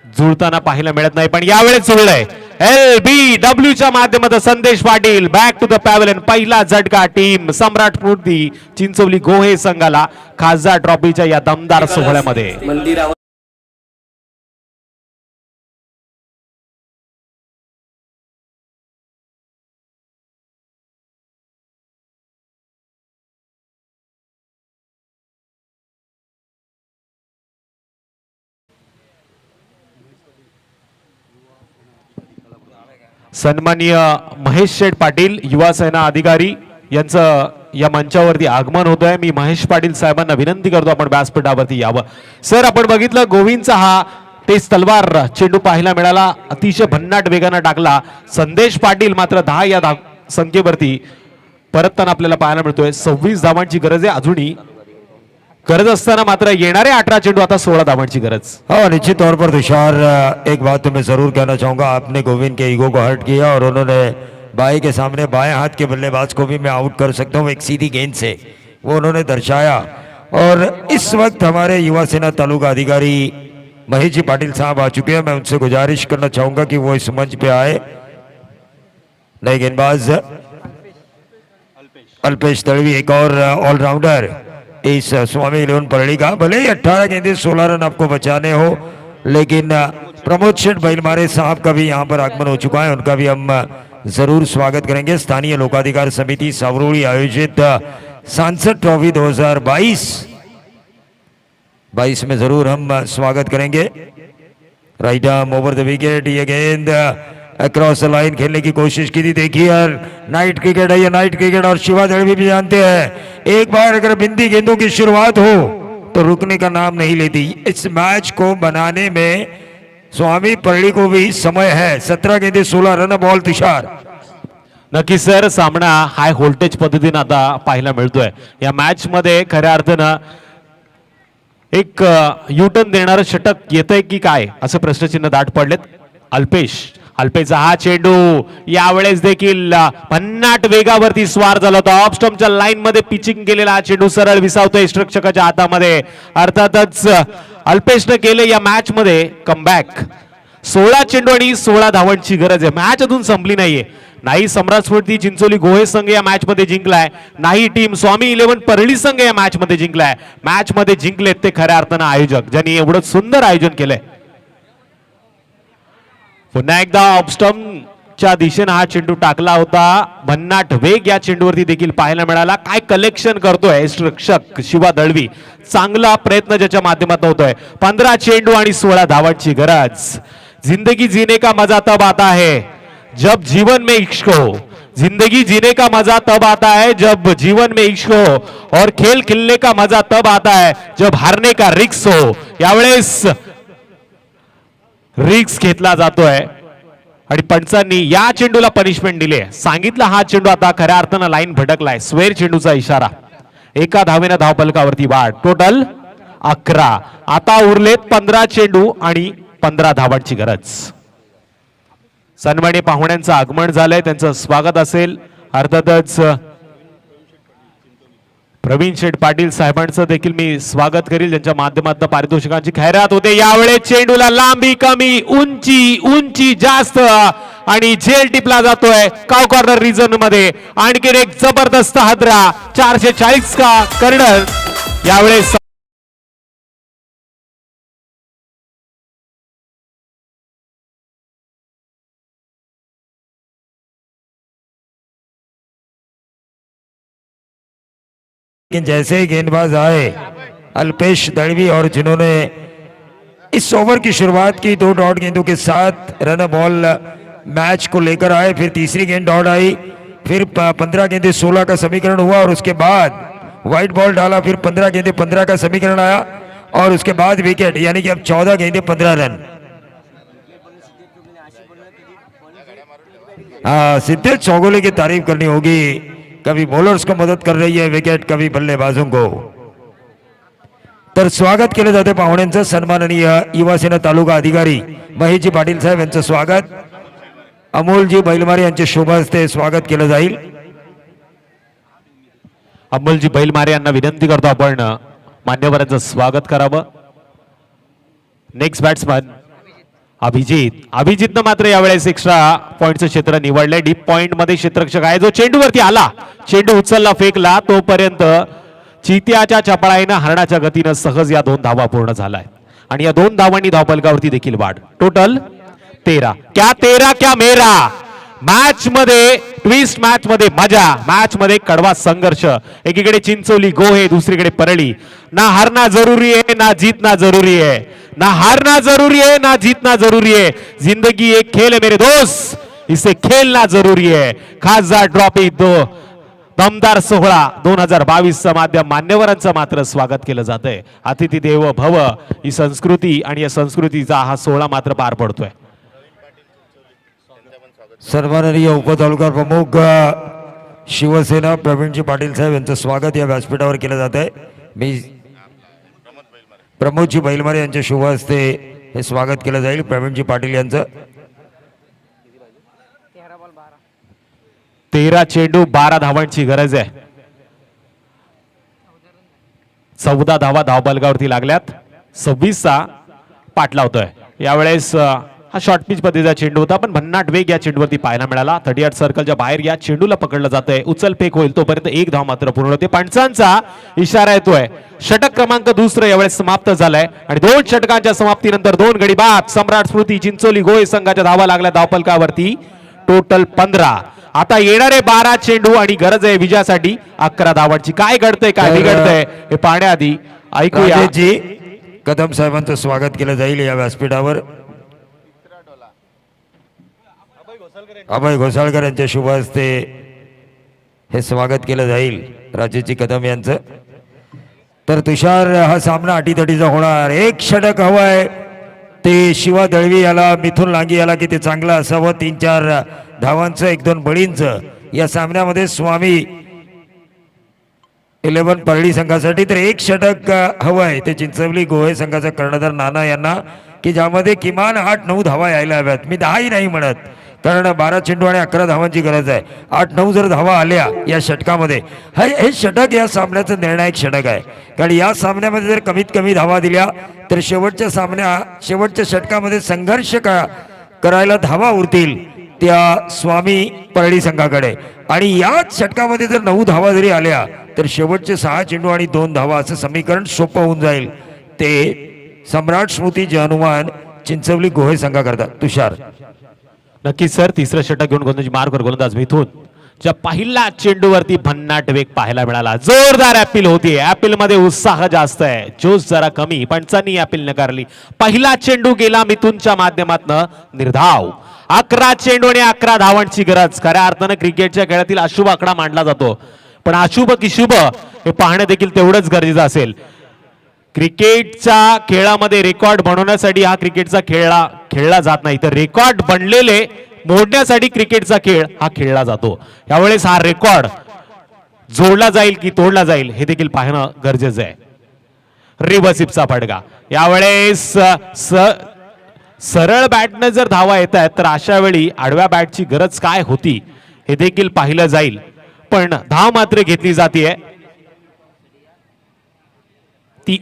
जुळताना पाहायला मिळत नाही. पण यावेळेस जुळलंय. LBW च्या माध्यमातून Sandesh Patil back to the pavilion. पहिला झटका टीम सम्राट स्मृती चिंचोली गोहे संघाला खासदार ट्रॉफीच्या या दमदार सोहळ्यामध्ये. सन्माननीय महेश शेठ पाटील युवा सेना अधिकारी यांचं या मंचावरती आगमन होतंय. मी महेश पाटील साहेबांना विनंती करतो आपण व्यासपीठावरती यावं. सर, आपण बघितलं गोविंदचा हा तेच तलवार चेंडू पाहायला मिळाला, अतिशय भन्नाट वेगानं टाकला संदेश पाटील, मात्र 10 या संख्येवरती परतताना आपल्याला पाहायला मिळतोय. 26 धावांची गरज आहे अजूनही, गरज असताना मात्र येणारे 18 चेंडू, आता 16 धावांची गरज. हाँ, निश्चित तौर पर तुषार, एक बात तो मैं जरूर कहना चाहूंगा, आपने गोविंद के ईगो को हर्ट किया और उन्होंने बाई के सामने बाएं हाथ के बल्लेबाज को भी मैं आउट कर सकता हूं एक सीधी गेंद से, वो उन्होंने दर्शाया. और इस वक्त हमारे युवा सेना तालुका अधिकारी महेश जी पाटिल साहब आ चुके हैं. मैं उनसे गुजारिश करना चाहूंगा कि वो इस मंच पे आए. नए गेंदबाज अल्पेश दलवी, एक और ऑलराउंडर इस स्वामी 11 परली का. भले ही 18 गेंदे 16 रन आपको बचाने हो, लेकिन प्रमोद शेठ बैलमारे साहब का भी यहाँ पर आगमन हो चुका है, उनका भी हम जरूर स्वागत करेंगे. स्थानीय लोकाधिकार समिति सावरोली आयोजित सांसद ट्रॉफी 2022 में जरूर हम स्वागत करेंगे. Right arm over the wicket, ये गेंद अक्रॉस द लाइन खेलने की कोशिश की थी. देखिए यार, नाइट क्रिकेट है ये, नाइट क्रिकेट, और शिवा दलवी भी जानते हैं एक बार अगर बिंदी गेंदों की शुरुआत हो तो रुकने का नाम नहीं लेती. इस मैच को बनाने में स्वामी परळी को भी समय है. 17 गेंदे 16 रन बॉल. तुषार, नक्की सर, सामना हाय व्होल्टेज पद्धतीने आता पाहायला मिळतोय. या मॅच मध्ये खऱ्या अर्थानं एक युटर्न देणारं षटक येतंय की काय असं प्रश्नचिन्ह दाट पडलेत. अल्पेशचा हा चेंडू यावेळेस देखील भन्नाट वेगावरती स्वार झाला होता. ऑफ स्टंपच्या लाईन मध्ये पिचिंग केलेला हा चेंडू सरळ विसावतोय रक्षकाच्या हातामध्ये. अर्थातच अल्पेशने केले या मॅच मध्ये कमबॅक. 16 चेंडू आणि 16 धावांची गरज आहे. मॅच अजून संपली नाहीये. नाही सम्राट स्फूर्ती चिंचोली गोहे संघ या मॅच मध्ये जिंकलाय, नाही टीम स्वामी 11 परळी संघ या मॅच मध्ये जिंकलाय. मॅच मध्ये जिंकलेत ते खऱ्या अर्थानं आयोजक, ज्यांनी एवढं सुंदर आयोजन केलंय. पुन्हा एकदा ऑफ स्टंपच्या दिशेने हा चेंडू टाकला होता. भन्नाट वेग या चेंडूवरती देखील पाहायला मिळाला. काय कलेक्शन करतोय रक्षक शिवा दळवी, चांगला प्रयत्न ज्याच्या माध्यमातून होतोय. 15 चेंडू आणि 16 धावांची गरज. जिंदगी जीने का मजा तब आता है जब जीवन में इश्क हो. जिंदगी जीने का मजा तब आता है जब जीवन में इश्क हो, और खेल खेलने का मजा तब आता है जब हारने का रिस्क हो. यावेळेस रिक्स घेतला जातोय आणि पंचांनी या चेंडूला पनिशमेंट दिली. सांगितलं हा चेंडू आता खऱ्या अर्थानं लाईन भटकलाय. स्वेर चेंडूचा इशारा. एका धावेनं धावफलकावरती वाढ. टोटल 11. आता उरलेत 15 चेंडू आणि 15 धावांची गरज. सन्माननीय पाहुण्यांचं आगमन झालंय, त्यांचं स्वागत असेल. अर्थातच प्रवीण शेठ पाटील साहेबांचं देखील मी स्वागत करील, ज्यांच्या माध्यमातून पारितोषिकांची खैरात होते. यावेळेस चेंडूला लांबी कमी, उंची जास्त आणि झेल टिपला जातोय काव कॉर्नर रिजन मध्ये. आणखी एक जबरदस्त हादरा. 440 का कर्नर यावेळेस लेकिन जैसे ही गेंदबाज आए अल्पेश दलवी, और जिन्होंने इस ओवर की शुरुआत की 2 डॉट गेंदों के साथ रन बॉल मैच को लेकर आए. फिर तीसरी गेंद डॉट आई, फिर 15 गेंदे 16 का समीकरण हुआ, और उसके बाद व्हाइट बॉल डाला, फिर 15 गेंदे 15 का समीकरण आया, और उसके बाद विकेट. यानी कि अब 14 गेंदे 15 रन. सिद्धेश चौगुले की तारीफ करनी होगी. कभी बॉलर्स को मदद कर रही है विकेट, कभी बल्लेबाजों को. तर स्वागत केलं जाते पाहुण्यांचं. सन्माननीय युवा सेना तालुका अधिकारी महेशजी पाटील साहेब यांचं स्वागत. अमोलजी बैलमारे यांचे शुभ हस्ते स्वागत केलं जाईल. अमोलजी बैलमारे यांना विनंती करतो आपण मान्यवरांचं स्वागत करावं. नेक्स्ट बॅट्समन अभिजितनं मात्र यावेळेस एक्स्ट्रा पॉइंटचं क्षेत्र निवडलंय. डीप पॉइंट मध्ये क्षेत्ररक्षक आहे जो चेंडूवरती आला, चेंडू उचलला, फेकला, तोपर्यंत चित्याच्या चपळाईनं हरणाच्या गतीनं सहज या 2 धावा पूर्ण झालाय. आणि या 2 धावांनी धावफलकावरती देखील वाढ. टोटल 13. क्या मेरा. मॅच मध्ये ट्विस्ट, मॅच मध्ये मजा, मॅच मध्ये कडवा संघर्ष. एकीकडे चिंचोली गोहे, दुसरीकडे परळी. ना हारना जरूरी है ना जीतना जरूरी है, ना हारना जरूरी है ना जीतना जरूरी है. जिंदगी एक खेल है मेरे दोस्त, इसे खेलना जरूरी है. खासदार ट्रॉफी दमदार सोहळा 2022 माध्यम मान्यवरांचं मात्र स्वागत केलं जातंय. अतिथी देव भव ही संस्कृती आणि या संस्कृतीचा हा सोहळा मात्र पार पडतोय. सन्माननीय उपतालुका प्रमुख शिवसेना प्रवीणजी पाटील साहेब यांचं स्वागत या व्यासपीठावर केलं जात आहे. मी प्रमोदजी बैलमारे यांच्या शुभ हस्ते हे स्वागत केलं जाईल. प्रवीणजी पाटील यांचं 13 चेंडू 12 धावांची गरज आहे. 14 धावा धावबलगावरती लागल्यात. 26चा पाठ लावतोय. यावेळेस हा शॉर्ट पिच पद्धतीचा चेंडू होता पण भन्नाट वेग या चेंडूवरती पाहायला मिळाला. 38 सर्कलच्या बाहेर या चेंडूला पकडलं जातंय. उचल फेक होईल तोपर्यंत 1 धाव मात्र पूर्ण होते. पंचांचा इशारा येतोय. षटक क्रमांक दुसरं यावेळेस समाप्त झालाय आणि 2 षटकांच्या समाप्तीनंतर 2 गडी बाद. सम्राट स्मृती चिंचोली गोळे संघाच्या धावा लागल्या धावफलकावरती. टोटल 15. आता येणारे 12 चेंडू आणि गरज आहे विजयासाठी 11 धावांची. काय घडतंय काय बिघडतंय हे पाहण्याआधी ऐकूया राजेशजी कदम साहेबांचं स्वागत केलं जाईल या व्यासपीठावर. अभय घोसाळकर यांच्या शुभ हस्ते हे स्वागत केलं जाईल राजेशजी कदम यांचं. तर तुषार हा सामना अटीतटीचा होणार. 1 षटक हवंय ते शिवा दळवी याला मिथुन लांगी याला की ते चांगलं असावं. 3-4 धावांचं 1-2 बळींचं या सामन्यामध्ये स्वामी 11 परळी संघासाठी. तर 1 षटक हवंय ते चिंचवली गोहे संघाचा कर्णधार नाना यांना की ज्यामध्ये किमान 8-9 धावा यायला हव्यात. मी 10ही नाही म्हणत कारण 12 चेंडू आणि 11 धावांची गरज आहे. 8-9 जर धावा आल्या या षटकामध्ये हे षटक या सामन्याचं निर्णायक षटक आहे. कारण या सामन्यामध्ये जर कमीत कमी धावा दिल्या तर शेवटच्या षटकामध्ये संघर्ष करायला धावा उरतील त्या स्वामी परळी संघाकडे. आणि याच षटकामध्ये जर 9 धावा जरी आल्या तर शेवटचे 6 चेंडू आणि 2 धावा असं समीकरण सोपं होऊन जाईल. ते सम्राट स्मृती जय हनुमान चिंचवली गोहे संघाकरता. तुषार नक्कीच सर. तिसरं षटक घेऊन गोलंदाजी मार्कवर गोलंदाज मिथून ज्या पहिल्या चेंडूवरती भन्नाट वेग पाहायला मिळाला. जोरदार अपील होती. अपील मध्ये उत्साह जास्त आहे, जोश जरा कमी. पंचांनी अपील नकारली. पहिला चेंडू गेला मिथूनच्या माध्यमातून निर्धाव. 11 चेंडू आणि 11 धावांची गरज. खऱ्या अर्थानं क्रिकेटच्या खेळातील अशुभ आकडा मांडला जातो पण अशुभ की शुभ हे पाहणं देखील तेवढंच गरजेचं असेल. क्रिकेटच्या खेळामध्ये रेकॉर्ड बनवण्यासाठी हा क्रिकेटचा खेळला जात नाही तर रेकॉर्ड बनलेले मोडण्यासाठी क्रिकेटचा खेळ हा खेळला जातो. यावेळेस हा रेकॉर्ड जोडला जाईल की तोडला जाईल हे देखील पाहणं गरजेचं आहे. रिव्हर्सिपचा फटका. यावेळेस सरळ बॅटने जर धावा येत आहेत तर अशा वेळी आडव्या बॅटची गरज काय होती हे देखील पाहिलं जाईल. पण धाव मात्र घेतली जाते ती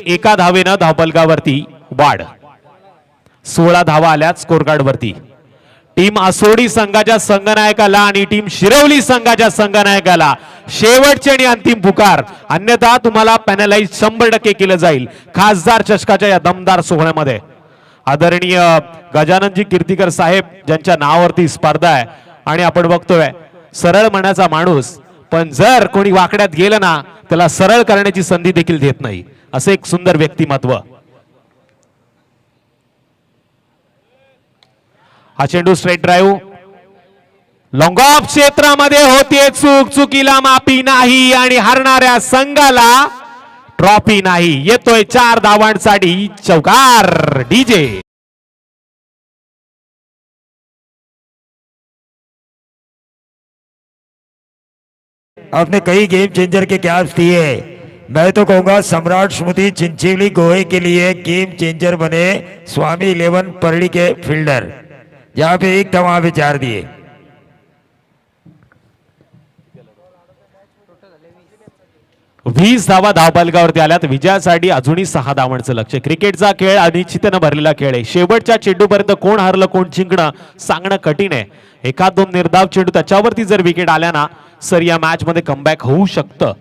एका धावेनं धावफलकावरती वाढ. 16 धावा आल्यात स्कोर कार्ड वरती. टीम आसोडी संघाच्या संघनायकाला आणि टीम शिरवली संघाच्या संघनायकाला शेवटची आणि अंतिम पुकार. अन्यथा तुम्हाला पॅनलाइज 100% केलं जाईल खासदार चषकाच्या या दमदार सोहळ्यामध्ये. आदरणीय गजाननजी कीर्तिकर साहेब ज्यांच्या नावावरती स्पर्धा आहे आणि आपण बघतोय सरळ म्हणायचा माणूस पण जर कोणी वाकड्यात गेलं ना त्याला सरळ करण्याची संधी देखील देत नाही असं एक सुंदर व्यक्तिमत्व. हा चेंडू स्ट्रेट ड्राईव्ह लॉंग ऑफ क्षेत्रामध्ये होते चूक. चुकीला माफी नाही आणि हरणाऱ्या संघाला ट्रॉफी नाही. येतोय 4 धावांसाठी चौकार डीजे. आपने कई गेम चेंजर के कैप्स दिए. मैं तो कहूंगा सम्राट स्मृति चिंचोली गोहे के लिए गेम चेंजर बने स्वामी 11 परली के फील्डर. जहां पे 1 था वहां पे 4 दिए. वीस धावा धावफलकावरती आल्यात. विजयासाठी अजूनही 6 धावांचं लक्ष. क्रिकेटचा खेळ अनिश्चिततेनं भरलेला खेळ आहे. शेवटच्या चेंडूपर्यंत कोण हरलं कोण जिंकणं सांगणं कठीण आहे. 1-2 निर्धाव चेंडू त्याच्यावरती जर विकेट आल्या ना सर या मॅच मध्ये कमबॅक होऊ शकतं.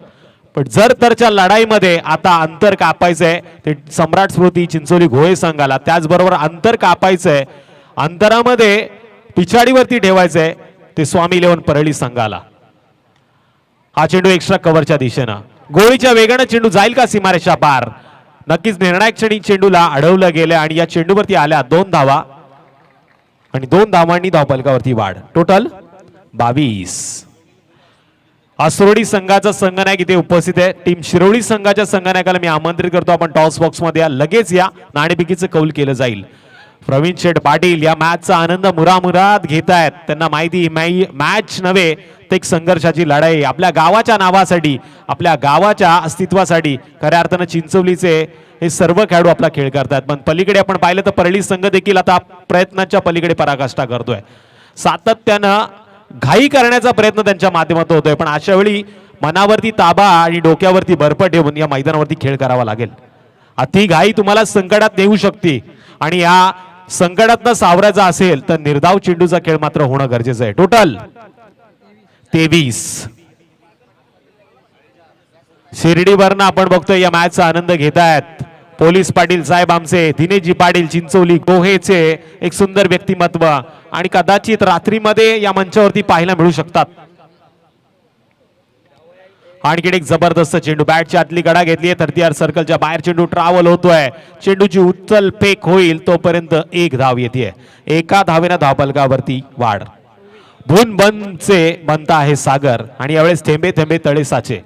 पण जर तरच्या लढाईमध्ये आता अंतर कापायचंय ते सम्राट स्मृती चिंचोली घोळे संघाला. त्याचबरोबर अंतर कापायचंय अंतरामध्ये पिछाडीवरती ठेवायचंय ते स्वामी 11 परळी संघाला. हा चेंडू एक्स्ट्रा कव्हरच्या दिशेनं गोळीच्या वेगानं चेंडू जाईल का सीमारेषा पार. नक्कीच निर्णायक क्षणी चेंडूला अडवलं गेलं आणि या चेंडूवरती आल्या 2 धावा आणि 2 धावांनी धावफलकावरती वाढ. टोटल 22. आसरोडी संघाचा संघनायक इथे उपस्थित आहे. टीम शिरोळी संघाच्या संघनायकाला मी आमंत्रित करतो, आपण टॉस बॉक्स मध्ये या, लगेच या, नाणेफेकीचं कौल केलं जाईल. प्रवीण शेठ पाटील या मॅचचा आनंद मुरामुरात घेत आहेत. त्यांना माहिती मॅच नव्हे तर एक संघर्षाची लढाई, आपल्या गावाच्या नावासाठी, आपल्या गावाच्या अस्तित्वासाठी. खऱ्या अर्थानं चिंचवलीचे हे सर्व खेळाडू आपला खेळ करतात. पण पलीकडे आपण पाहिलं तर परळी संघ देखील आता प्रयत्नाच्या पलीकडे पराकाष्ठा करतोय. सातत्यानं घाई करण्याचा प्रयत्न त्यांच्या माध्यमातून होतोय, पण अशा वेळी मनावरती ताबा आणि डोक्यावरती बर्फ ठेवून या मैदानावरती खेळ करावा लागेल. अति घाई तुम्हाला संकटात नेऊ शकते आणि या संकटातनं सावरायचा असेल तर निर्धाव चेंडूचा खेळ मात्र होणं गरजेचं आहे. टोटल 23. शिर्डीवरनं आपण बघतोय या मॅचचा आनंद घेत आहेत पोलीस पाटील साहेब आमचे, दिनेशजी पाटील चिंचोली गोहेचे एक सुंदर व्यक्तिमत्व, आणि कदाचित रात्रीमध्ये या मंचावरती पाहायला मिळू शकतात. आणखी एक जबरदस्त चेंडू, बॅटच्या आतली गडा घेतली आहे, 30 सर्कलच्या बाहेर चेंडू ट्रॅव्हल होतोय. चेंडूची उचल फेक होईल तोपर्यंत एक धाव येते. एका धावेनं धावफलकावरती वाढ. भून बनचे बनता आहे सागर, आणि यावेळेस थेंबे थेंबे तळे साचे.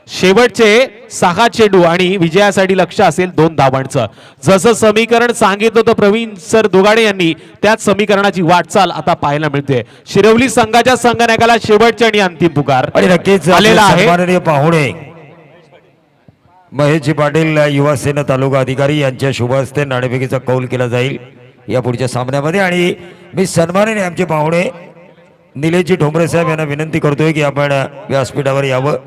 शेवटचे 6 चेंडू आणि विजयासाठी लक्ष असेल 2 धावांचं. जसं समीकरण सांगितलं होतं प्रवीण सर दुगाडे यांनी, त्याच समीकरणाची वाटचाल आता पाहायला मिळते. शिरवली संघाच्या संघनायकाला शेवटचे आणि अंतिम पुकार आणि नक्कीच आलेला आहे. सन्माननीय पाहुणे महेशजी पाटील युवा सेना तालुका अधिकारी यांच्या शुभ हस्ते नाणेफेकीचा कौल केला जाईल या पुढच्या सामन्यामध्ये. आणि मी सन्माननीय आमचे पाहुणे निलेशजी ठोंबरे साहेब यांना विनंती करतोय की आपण व्यासपीठावर यावं.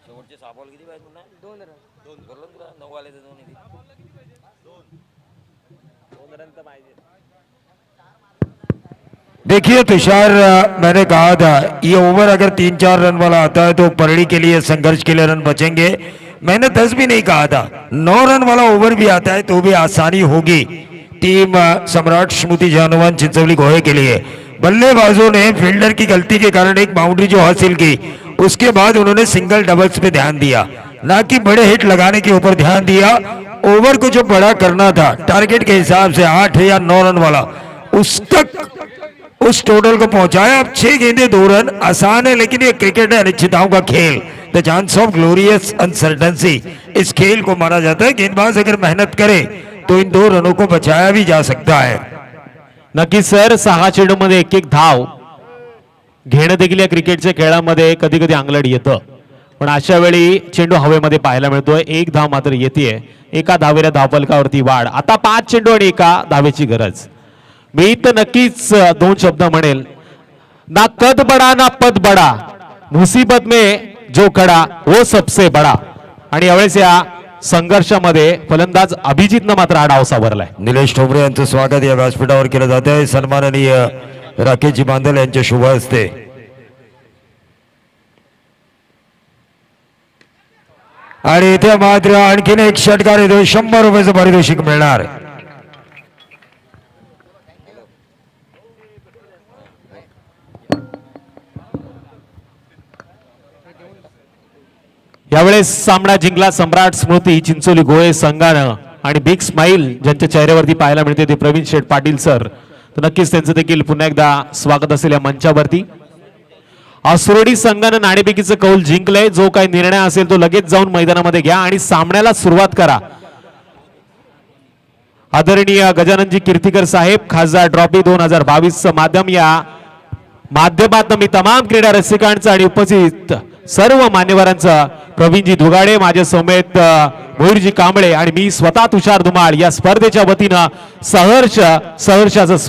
शेवटचे 6 बॉल किती पाहिजे पुन्हा? 2 रन. 2 करलो तुला 9 आले तर 2 येतील. 2 रन तर पाहिजे. देखिए तुषार, मैंने कहा था ये ओवर अगर 3-4 रन वाला आता है तो परड़ी के लिए संघर्ष के लिए रन बचेंगे. मैंने 10 भी नहीं कहा था, 9 रन वाला ओवर भी आता है तो भी आसानी होगी टीम सम्राट स्मृति जानवान चिंचवली गोहे के लिए. बल्लेबाजों ने फील्डर की गलती के कारण एक बाउंड्री जो हासिल की, उसके बाद उन्होंने सिंगल डबल्स पे ध्यान दिया, ना कि बड़े हिट लगाने के ऊपर ध्यान दिया. ओवर को जो बड़ा करना था टारगेट के हिसाब से 8 या 9 रन वाला, उस तक उस टोटल को पहुंचाया. अब 6 गेंदे 2 रन आसान है, लेकिन ये क्रिकेट है अनिश्चितताओं का खेल. द चांस ऑफ ग्लोरियस अनसर्टेंसी इस खेल को माना जाता है. गेंदबाज अगर मेहनत करे तो इन 2 रनों को बचाया भी जा सकता है. नक्कीच सर, 6 चेंडू मध्ये एक धाव घेणं देखील या क्रिकेटच्या खेळामध्ये कधी कधी अंगलट येतं, पण अशा वेळी चेंडू हवेमध्ये पाहायला मिळतोय. एक धाव मात्र येते. एका धावेच्या धावफलकावरती वाढ. आता 5 चेंडू आणि एका धावेची गरज. मी तर नक्कीच 2 शब्द म्हणेल, ना कद बडा ना पद बडा, मुसीबत में जो खडा वो सबसे बडा. आणि यावेळेस या संघर्षामध्ये फलंदाज अभिजितनं मात्र हा डाव सावरलाय. निलेश ठोंबरे यांचं स्वागत या व्यासपीठावर केलं जात आहे. सन्माननीय राकेशजी बांदल यांच्या शुभ हस्ते. आणि इथे मात्र आणखीन एक षटकार येतो, 100 रुपयाचं पारितोषिक मिळणार. यावेळेस सामना जिंकला सम्राट स्मृती चिंचोली गोळे संघानं, आणि बिग स्माइल ज्यांच्या चेहऱ्यावरती पाहायला मिळते ते प्रवीण शेठ पाटील सर. तर नक्कीच त्यांचं देखील पुन्हा एकदा स्वागत असेल या मंचावरती. आसरोडी संघानं नाणेफेकीचं कौल जिंकलंय. जो काही निर्णय असेल तो लगेच जाऊन मैदानामध्ये घ्या आणि सामन्याला सुरुवात करा. आदरणीय गजाननजी कीर्तिकर साहेब, खासदार ट्रॉफी 2022 माध्यम, या माध्यमातून मी तमाम क्रीडा रसिकांचं आणि उपस्थित सर्व मान्यवरांचं, प्रवीणजी दुगाडे, माझे समेत मोहिरजी कांबळे आणि मी स्वतः तुषार धुमाळ या स्पर्धेच्या वतीनं सहर्षाचं